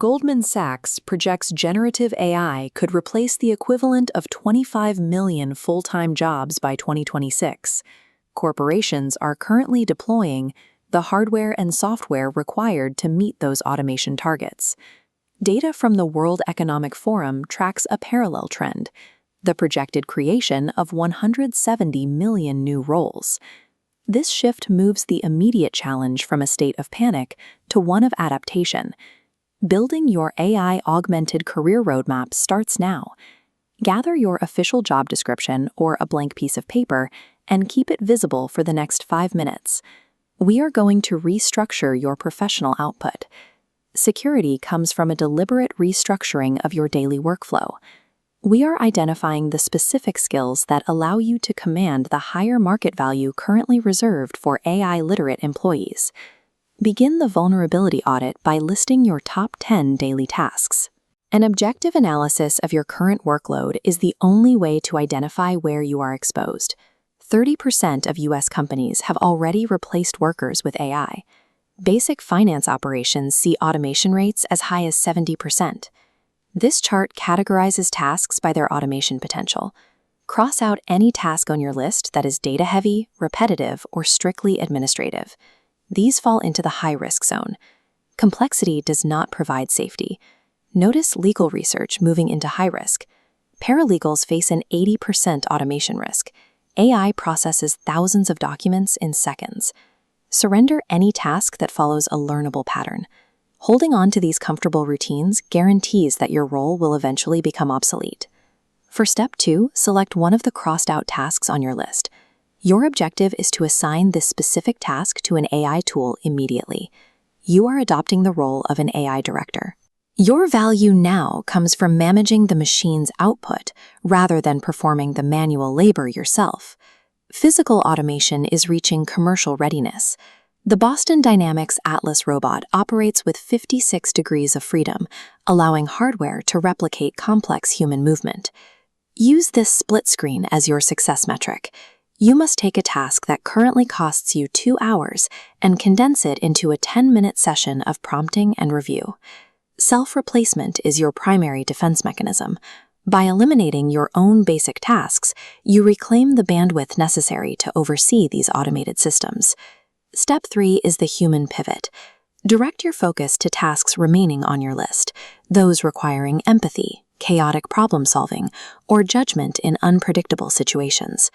Goldman Sachs projects generative AI could replace the equivalent of 25 million full-time jobs by 2026. Corporations are currently deploying the hardware and software required to meet those automation targets. Data from the World Economic Forum tracks a parallel trend: the projected creation of 170 million new roles. This shift moves the immediate challenge from a state of panic to one of adaptation. Building your AI-augmented career roadmap starts now. Gather your official job description or a blank piece of paper and keep it visible for the next 5 minutes. We are going to restructure your professional output. Security comes from a deliberate restructuring of your daily workflow. We are identifying the specific skills that allow you to command the higher market value currently reserved for AI-literate employees. Begin the vulnerability audit by listing your top 10 daily tasks. An objective analysis of your current workload is the only way to identify where you are exposed. 30% of U.S. companies have already replaced workers with AI. Basic finance operations see automation rates as high as 70%. This chart categorizes tasks by their automation potential. Cross out any task on your list that is data-heavy, repetitive, or strictly administrative. These fall into the high-risk zone. Complexity does not provide safety. Notice legal research moving into high risk. Paralegals face an 80% automation risk. AI processes thousands of documents in seconds. Surrender any task that follows a learnable pattern. Holding on to these comfortable routines guarantees that your role will eventually become obsolete. For step 2, select one of the crossed-out tasks on your list. Your objective is to assign this specific task to an AI tool immediately. You are adopting the role of an AI director. Your value now comes from managing the machine's output rather than performing the manual labor yourself. Physical automation is reaching commercial readiness. The Boston Dynamics Atlas robot operates with 56 degrees of freedom, allowing hardware to replicate complex human movement. Use this split screen as your success metric. You must take a task that currently costs you 2 hours and condense it into a 10-minute session of prompting and review. Self-replacement is your primary defense mechanism. By eliminating your own basic tasks, you reclaim the bandwidth necessary to oversee these automated systems. Step 3 is the human pivot. Direct your focus to tasks remaining on your list, those requiring empathy, chaotic problem-solving, or judgment in unpredictable situations.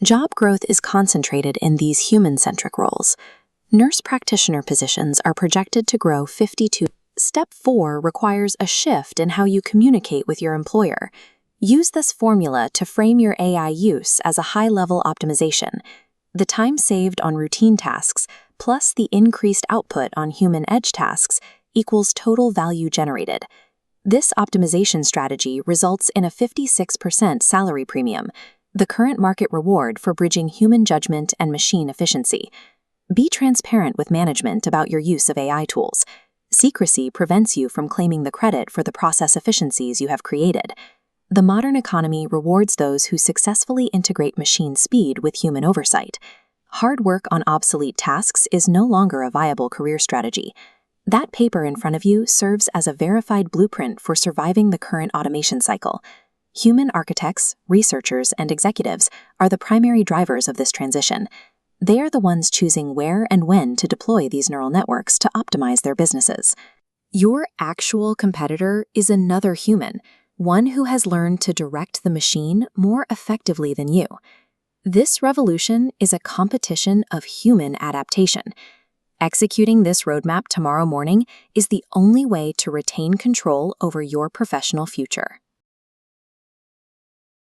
Job growth is concentrated in these human-centric roles. Nurse practitioner positions are projected to grow 52%. Step 4 requires a shift in how you communicate with your employer. Use this formula to frame your AI use as a high-level optimization. The time saved on routine tasks plus the increased output on human edge tasks equals total value generated. This optimization strategy results in a 56% salary premium, the current market reward for bridging human judgment and machine efficiency. Be transparent with management about your use of AI tools. Secrecy prevents you from claiming the credit for the process efficiencies you have created. The modern economy rewards those who successfully integrate machine speed with human oversight. Hard work on obsolete tasks is no longer a viable career strategy. That paper in front of you serves as a verified blueprint for surviving the current automation cycle. Human architects, researchers, and executives are the primary drivers of this transition. They are the ones choosing where and when to deploy these neural networks to optimize their businesses. Your actual competitor is another human, one who has learned to direct the machine more effectively than you. This revolution is a competition of human adaptation. Executing this roadmap tomorrow morning is the only way to retain control over your professional future.